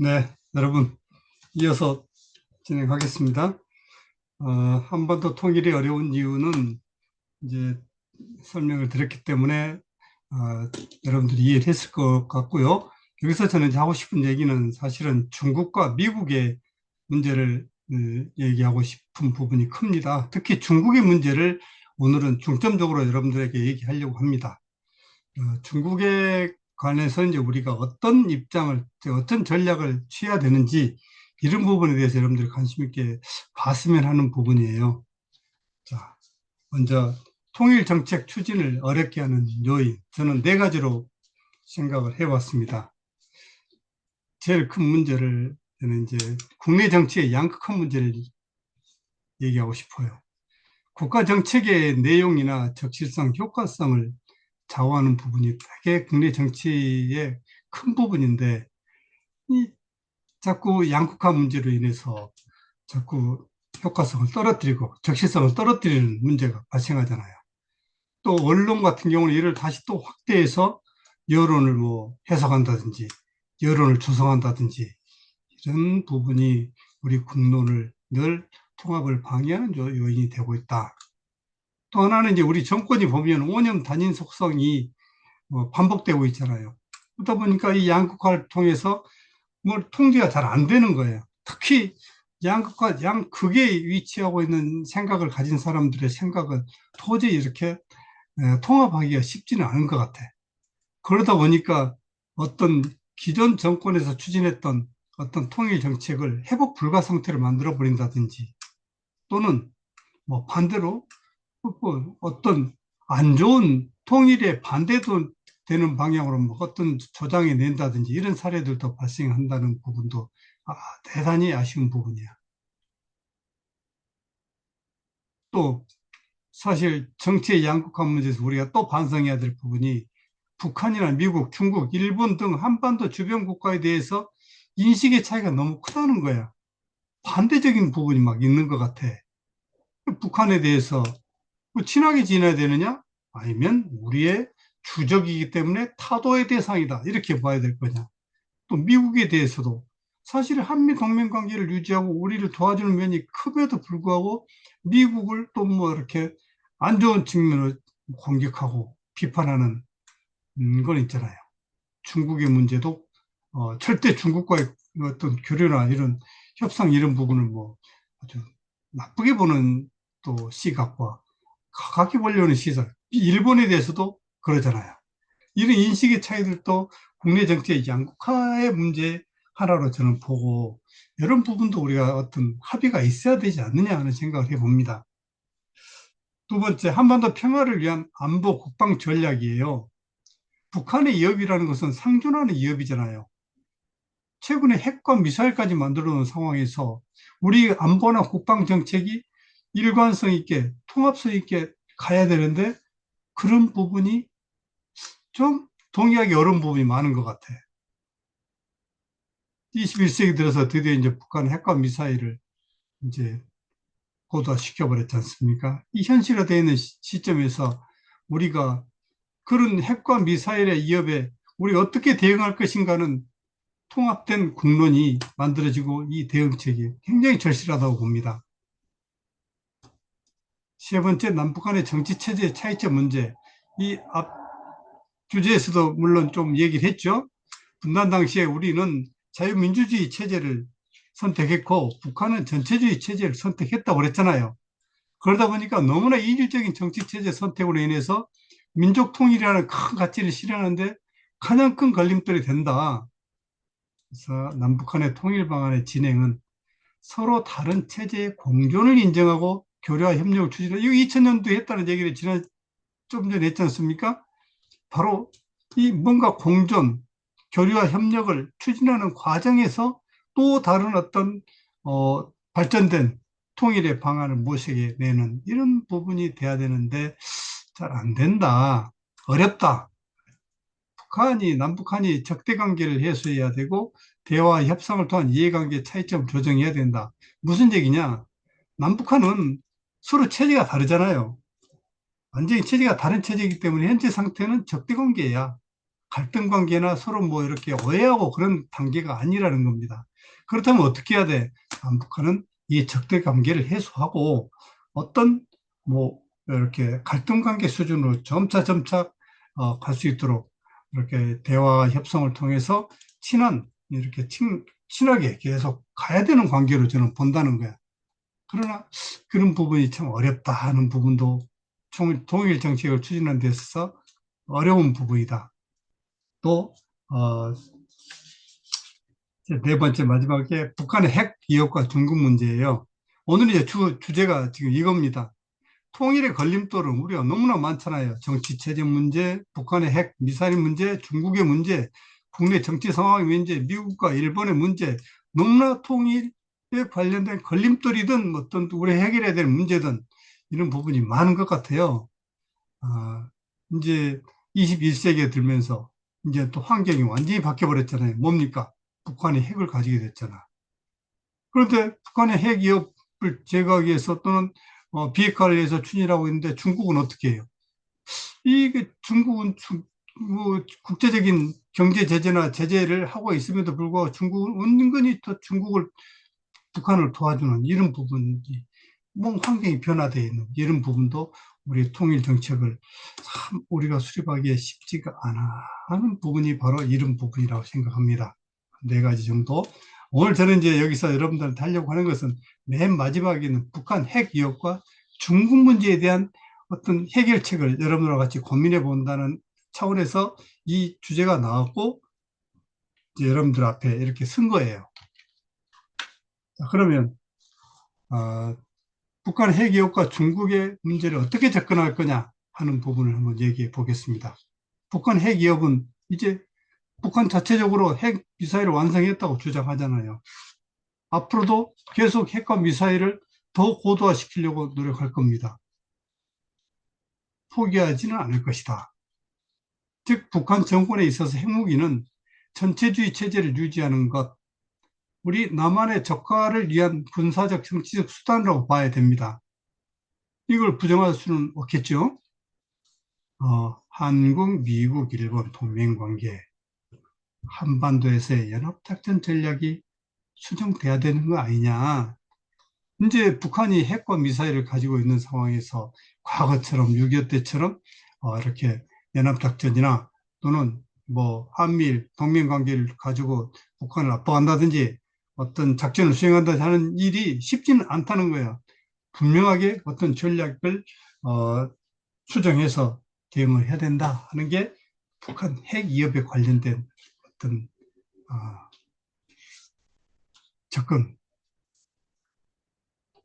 네, 여러분, 이어서 진행하겠습니다. 한반도 통일이 어려운 이유는 이제 설명을 드렸기 때문에 어, 여러분들이 이해를 했을 것 같고요. 여기서 저는 이제 하고 싶은 얘기는 사실은 중국과 미국의 문제를 얘기하고 싶은 부분이 큽니다. 특히 중국의 문제를 오늘은 중점적으로 여러분들에게 얘기하려고 합니다. 중국에 관해서 이제 우리가 어떤 입장을, 어떤 전략을 취해야 되는지 이런 부분에 대해서 여러분들이 관심 있게 봤으면 하는 부분이에요. 자, 먼저 통일 정책 추진을 어렵게 하는 요인, 저는 네 가지로 생각을 해봤습니다. 제일 큰 문제를 저는 이제 국내 정치의 양극화 문제를 얘기하고 싶어요. 국가 정책의 내용이나 적실성, 효과성을 좌우하는 부분이 되게 국내 정치의 큰 부분인데 이 자꾸 양극화 문제로 인해서 자꾸 효과성을 떨어뜨리고 적시성을 떨어뜨리는 문제가 발생하잖아요. 또 언론 같은 경우는 이를 다시 또 확대해서 여론을 뭐 해석한다든지 여론을 조성한다든지 이런 부분이 우리 국론을 늘 통합을 방해하는 요인이 되고 있다. 또 하나는 이제 우리 정권이 보면 오념 단인 속성이 반복되고 있잖아요. 그러다 보니까 이 양극화를 통해서 뭘 통제가 잘 안 되는 거예요. 특히 양극화, 양극에 위치하고 있는 생각을 가진 사람들의 생각은 도저히 이렇게 통합하기가 쉽지는 않은 것 같아. 그러다 보니까 어떤 기존 정권에서 추진했던 어떤 통일 정책을 회복 불가 상태로 만들어 버린다든지 또는 뭐 반대로 뭐 어떤 안 좋은 통일에 반대도 되는 방향으로 뭐 어떤 조장해 낸다든지 이런 사례들도 발생한다는 부분도 대단히 아쉬운 부분이야. 또 사실 정치의 양극화 문제에서 우리가 또 반성해야 될 부분이 북한이나 미국, 중국, 일본 등 한반도 주변 국가에 대해서 인식의 차이가 너무 크다는 거야. 반대적인 부분이 막 있는 것 같아. 북한에 대해서 뭐 친하게 지내야 되느냐? 아니면 우리의 주적이기 때문에 타도의 대상이다. 이렇게 봐야 될 거냐. 또 미국에 대해서도 사실 한미 동맹 관계를 유지하고 우리를 도와주는 면이 큼에도 불구하고 미국을 또 뭐 이렇게 안 좋은 측면을 공격하고 비판하는 건 있잖아요. 중국의 문제도 절대 중국과의 어떤 교류나 이런 협상 이런 부분을 뭐 아주 나쁘게 보는 또 시각과 가깝게 보려는 시각, 일본에 대해서도 그러잖아요. 이런 인식의 차이들도 국내 정치의 양극화의 문제 하나로 저는 보고 이런 부분도 우리가 어떤 합의가 있어야 되지 않느냐 하는 생각을 해봅니다. 두 번째, 한반도 평화를 위한 안보 국방 전략이에요. 북한의 위협이라는 것은 상존하는 위협이잖아요. 최근에 핵과 미사일까지 만들어 놓은 상황에서 우리 안보나 국방 정책이 일관성 있게 통합성 있게 가야 되는데 그런 부분이 좀 동의하기 어려운 부분이 많은 것 같아. 21세기 들어서 드디어 이제 북한 핵과 미사일을 이제 고도화시켜 버렸지 않습니까? 이 현실화되어 있는 시점에서 우리가 그런 핵과 미사일의 위협에 우리 어떻게 대응할 것인가는 통합된 국론이 만들어지고 이 대응책이 굉장히 절실하다고 봅니다. 세 번째, 남북 간의 정치 체제의 차이점 문제. 이 앞 주제에서도 물론 좀 얘기를 했죠. 분단 당시에 우리는 자유민주주의 체제를 선택했고 북한은 전체주의 체제를 선택했다고 그랬잖아요. 그러다 보니까 너무나 이질적인 정치 체제 선택으로 인해서 민족 통일이라는 큰 가치를 실현하는데 가장 큰 걸림돌이 된다. 그래서 남북한의 통일 방안의 진행은 서로 다른 체제의 공존을 인정하고 교류와 협력을 추진하고 이거 2000년도에 했다는 얘기를 지난 좀 전에 했지 않습니까? 바로 이 뭔가 공존, 교류와 협력을 추진하는 과정에서 또 다른 어떤 발전된 통일의 방안을 모색해 내는 이런 부분이 돼야 되는데 잘 안 된다. 어렵다. 남북한이 적대 관계를 해소해야 되고 대화 협상을 통한 이해관계 차이점 조정해야 된다. 무슨 얘기냐? 남북한은 서로 체제가 다르잖아요. 완전히 체제가 다른 체제이기 때문에 현재 상태는 적대 관계야. 갈등 관계나 서로 뭐 이렇게 오해하고 그런 단계가 아니라는 겁니다. 그렇다면 어떻게 해야 돼? 북한은 이 적대 관계를 해소하고 어떤 뭐 이렇게 갈등 관계 수준으로 점차 점차 갈 수 있도록 이렇게 대화 협상을 통해서 이렇게 친하게 계속 가야 되는 관계로 저는 본다는 거야. 그러나 그런 부분이 참 어렵다 하는 부분도 통일 정책을 추진하는 데 있어서 어려운 부분이다. 또, 이제 네 번째 마지막에 북한의 핵 위협과 중국 문제예요. 오늘 이제 주제가 지금 이겁니다. 통일의 걸림돌은 우리가 너무나 많잖아요. 정치 체제 문제, 북한의 핵 미사일 문제, 중국의 문제, 국내 정치 상황의 문제, 미국과 일본의 문제, 너무나 통일에 관련된 걸림돌이든 어떤 우리 해결해야 될 문제든 이런 부분이 많은 것 같아요. 아, 이제 21세기에 들면서 이제 또 환경이 완전히 바뀌어 버렸잖아요. 뭡니까? 북한이 핵을 가지게 됐잖아. 그런데 북한의 핵 위협을 제거하기 위해서 또는 비핵화를 위해서 추진하고 있는데 중국은 어떻게 해요? 이게 중국은 뭐 국제적인 경제 제재나 제재를 하고 있음에도 불구하고 중국은 은근히 또 북한을 도와주는 이런 부분이 뭐 환경이 변화되어 있는 이런 부분도 우리 통일 정책을 참 우리가 수립하기에 쉽지가 않아 하는 부분이 바로 이런 부분이라고 생각합니다. 네 가지 정도. 오늘 저는 이제 여기서 여러분들한테 하려고 하는 것은 맨 마지막에는 북한 핵 위협과 중국 문제에 대한 어떤 해결책을 여러분들과 같이 고민해 본다는 차원에서 이 주제가 나왔고 이제 여러분들 앞에 이렇게 쓴 거예요. 자, 그러면 어, 북한 핵기업과 중국의 문제를 어떻게 접근할 거냐 하는 부분을 한번 얘기해 보겠습니다. 북한 핵기업은 이제 북한 자체적으로 핵 미사일을 완성했다고 주장하잖아요. 앞으로도 계속 핵과 미사일을 더 고도화시키려고 노력할 겁니다. 포기하지는 않을 것이다. 즉, 북한 정권에 있어서 핵무기는 전체주의 체제를 유지하는 것, 우리 남한의 적화를 위한 군사적 정치적 수단이라고 봐야 됩니다. 이걸 부정할 수는 없겠죠. 한국, 미국, 일본 동맹관계, 한반도에서의 연합작전 전략이 수정돼야 되는 거 아니냐. 이제 북한이 핵과 미사일을 가지고 있는 상황에서 과거처럼 6.25 때처럼 이렇게 연합작전이나 또는 뭐 한미일 동맹관계를 가지고 북한을 압박한다든지 어떤 작전을 수행한다 하는 일이 쉽지는 않다는 거예요. 분명하게 어떤 전략을 수정해서 대응을 해야 된다 하는 게 북한 핵 위협에 관련된 어떤 접근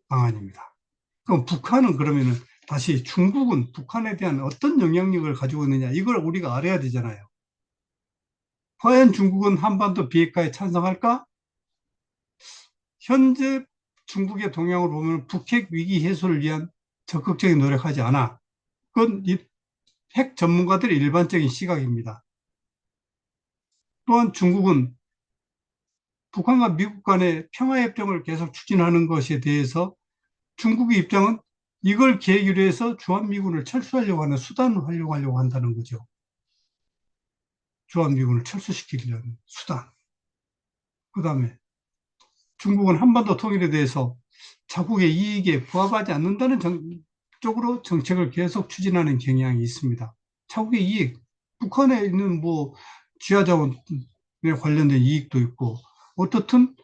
방안입니다. 그럼 북한은 그러면은 다시 중국은 북한에 대한 어떤 영향력을 가지고 있느냐 이걸 우리가 알아야 되잖아요. 과연 중국은 한반도 비핵화에 찬성할까? 현재 중국의 동향을 보면 북핵 위기 해소를 위한 적극적인 노력하지 않아. 그건 핵 전문가들의 일반적인 시각입니다. 또한 중국은 북한과 미국 간의 평화협정을 계속 추진하는 것에 대해서 중국의 입장은 이걸 계기로 해서 주한미군을 철수하려고 하는 수단을 활용하려고 한다는 거죠. 주한미군을 철수시키려는 수단. 그 다음에 중국은 한반도 통일에 대해서 자국의 이익에 부합하지 않는다는 쪽으로 정책을 계속 추진하는 경향이 있습니다. 자국의 이익, 북한에 있는 뭐 지하자원에 관련된 이익도 있고 어떻든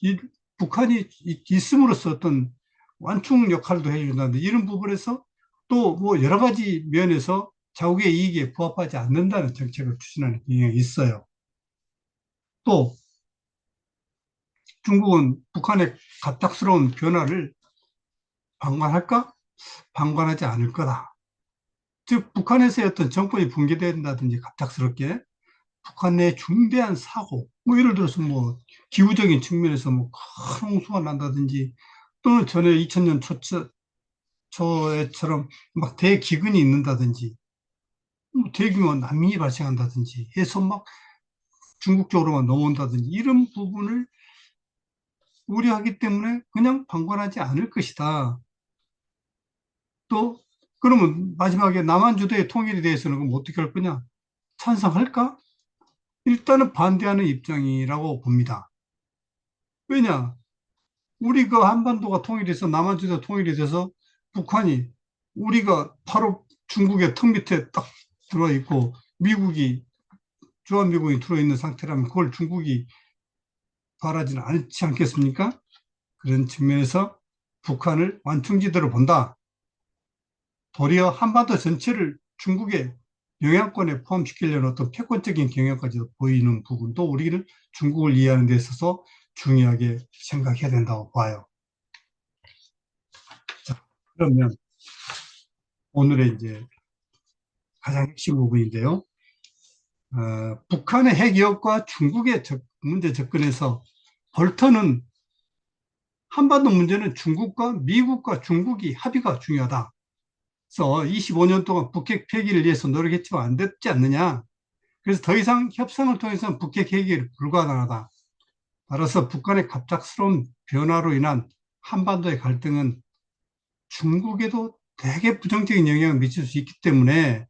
이 북한이 있음으로써 어떤 완충 역할도 해준다는데 이런 부분에서 또 뭐 여러 가지 면에서 자국의 이익에 부합하지 않는다는 정책을 추진하는 경향이 있어요. 또 중국은 북한의 갑작스러운 변화를 방관할까? 방관하지 않을 거다. 즉 북한에서의 어떤 정권이 붕괴된다든지 갑작스럽게 북한 내 중대한 사고, 뭐 예를 들어서 뭐 기후적인 측면에서 뭐 큰 홍수가 난다든지 또는 전에 2000년 초에처럼 막 대기근이 있는다든지 뭐 대규모 난민이 발생한다든지 해서 막 중국 쪽으로만 넘어온다든지 이런 부분을 우려하기 때문에 그냥 방관하지 않을 것이다. 또 그러면 마지막에 남한 주도의 통일에 대해서는 그럼 어떻게 할 거냐? 찬성할까? 일단은 반대하는 입장이라고 봅니다. 왜냐? 우리 그 한반도가 통일돼서 남한주도 통일이 돼서 북한이 우리가 바로 중국의 턱 밑에 딱 들어 있고 미국이 주한미군이 들어있는 상태라면 그걸 중국이 바라지는 않지 않겠습니까? 그런 측면에서 북한을 완충지대로 본다. 도리어 한반도 전체를 중국의 영향권에 포함시키려는 어떤 패권적인 경향까지도 보이는 부분도 우리는 중국을 이해하는 데 있어서 중요하게 생각해야 된다고 봐요. 자, 그러면 오늘의 이제 가장 핵심 부분인데요. 북한의 핵위협과 중국의 문제 접근에서 볼턴은 한반도 문제는 중국과 미국과 중국이 합의가 중요하다. 그래서 25년 동안 북핵 폐기를 위해서 노력했지만 안 됐지 않느냐. 그래서 더 이상 협상을 통해서는 북핵 해결이 불가능하다. 따라서 북한의 갑작스러운 변화로 인한 한반도의 갈등은 중국에도 되게 부정적인 영향을 미칠 수 있기 때문에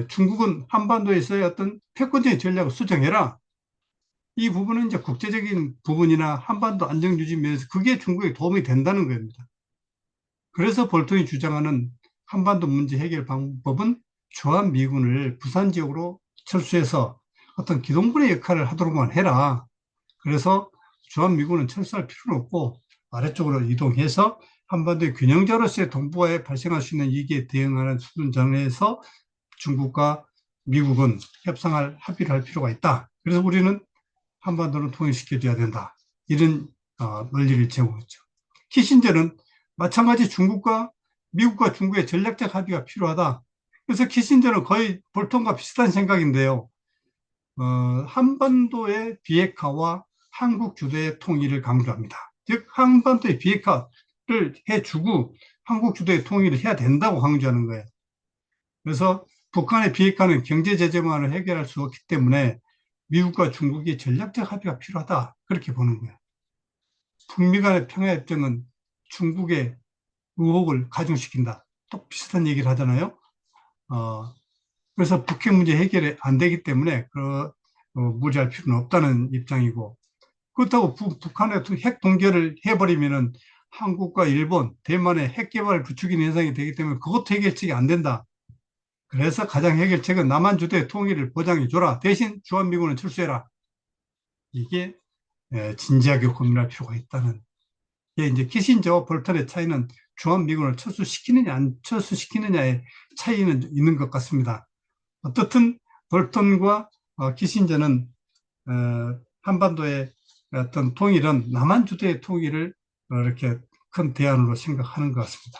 중국은 한반도에서의 어떤 패권적인 전략을 수정해라. 이 부분은 이제 국제적인 부분이나 한반도 안정 유지 면에서 그게 중국에 도움이 된다는 겁니다. 그래서 볼턴이 주장하는 한반도 문제 해결 방법은 주한미군을 부산 지역으로 철수해서 어떤 기동군의 역할을 하도록만 해라. 그래서 주한미군은 철수할 필요는 없고 아래쪽으로 이동해서 한반도의 균형자로서의 동북아에 발생할 수 있는 위기에 대응하는 수준 전에서 중국과 미국은 협상할 합의를 할 필요가 있다. 그래서 우리는 한반도는 통일시켜줘야 된다. 이런 논리를 제공했죠. 키신저는 마찬가지 중국과 미국과 중국의 전략적 합의가 필요하다. 그래서 키신저는 거의 볼턴과 비슷한 생각인데요. 한반도의 비핵화와 한국 주도의 통일을 강조합니다. 즉 한반도의 비핵화를 해주고 한국 주도의 통일을 해야 된다고 강조하는 거예요. 그래서 북한의 비핵화는 경제 제재만을 해결할 수 없기 때문에 미국과 중국이 전략적 합의가 필요하다. 그렇게 보는 거예요. 북미 간의 평화협정은 중국의 의혹을 가중시킨다. 또 비슷한 얘기를 하잖아요. 그래서 북핵 문제 해결이 안 되기 때문에 무리할 필요는 없다는 입장이고, 그렇다고 북한의 핵 동결을 해버리면은 한국과 일본, 대만의 핵 개발을 부추기는 현상이 되기 때문에 그것도 해결책이 안 된다. 그래서 가장 해결책은 남한 주도의 통일을 보장해줘라. 대신 주한미군은 철수해라. 이게 진지하게 고민할 필요가 있다는. 게 이제 키신저와 볼턴의 차이는 주한미군을 철수시키느냐 안 철수시키느냐의 차이는 있는 것 같습니다. 어떻든 볼턴과 키신저는 한반도의 어떤 통일은 남한 주도의 통일을 이렇게 큰 대안으로 생각하는 것 같습니다.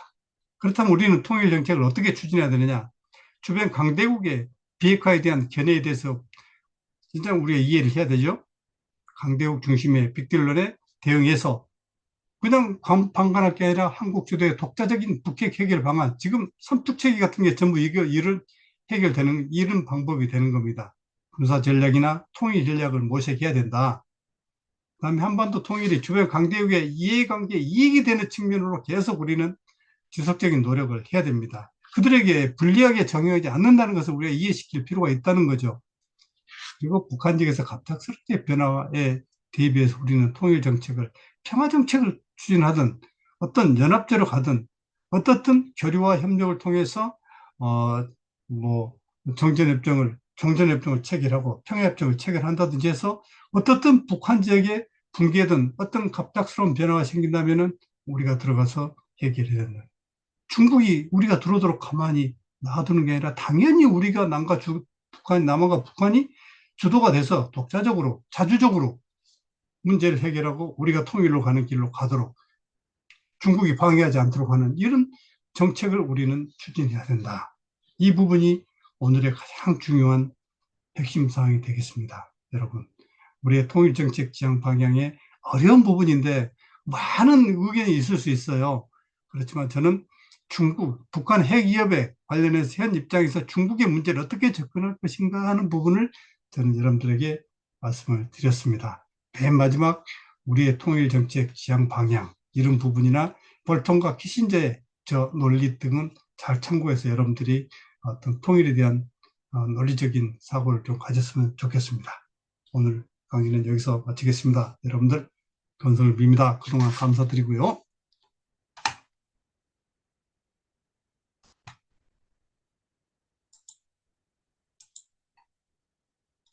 그렇다면 우리는 통일 정책을 어떻게 추진해야 되느냐? 주변 강대국의 비핵화에 대한 견해에 대해서 진짜 우리가 이해를 해야 되죠. 강대국 중심의 빅딜런에 대응해서 그냥 방관할 게 아니라 한국 주도의 독자적인 북핵 해결 방안, 지금 선투체계 같은 게 전부 이런 해결되는 이런 방법이 되는 겁니다. 군사 전략이나 통일 전략을 모색해야 된다. 그다음에 한반도 통일이 주변 강대국의 이해관계 이익이 되는 측면으로 계속 우리는 지속적인 노력을 해야 됩니다. 그들에게 불리하게 적용하지 않는다는 것을 우리가 이해시킬 필요가 있다는 거죠. 그리고 북한 측에서 갑작스럽게 변화에 대비해서 우리는 통일 정책을, 평화 정책을 추진하든 어떤 연합제로 가든 어떻든 교류와 협력을 통해서 뭐 종전협정을 체결하고 평화협정을 체결한다든지 해서 어떻든 북한 지역에 붕괴든 어떤 갑작스러운 변화가 생긴다면은 우리가 들어가서 해결해야 된다. 중국이 우리가 들어오도록 가만히 놔두는 게 아니라 당연히 우리가 남한과 북한이 주도가 돼서 독자적으로, 자주적으로 문제를 해결하고 우리가 통일로 가는 길로 가도록 중국이 방해하지 않도록 하는 이런 정책을 우리는 추진해야 된다. 이 부분이 오늘의 가장 중요한 핵심 사항이 되겠습니다. 여러분, 우리의 통일정책 지향 방향의 어려운 부분인데 많은 의견이 있을 수 있어요. 그렇지만 저는 북한 핵 위협에 관련해서 현 입장에서 중국의 문제를 어떻게 접근할 것인가 하는 부분을 저는 여러분들에게 말씀을 드렸습니다. 맨 마지막 우리의 통일 정책 지향 방향 이런 부분이나 볼턴과 키신저의 저 논리 등은 잘 참고해서 여러분들이 어떤 통일에 대한 논리적인 사고를 좀 가졌으면 좋겠습니다. 오늘 강의는 여기서 마치겠습니다. 여러분들 건설 빕니다. 그동안 감사드리고요.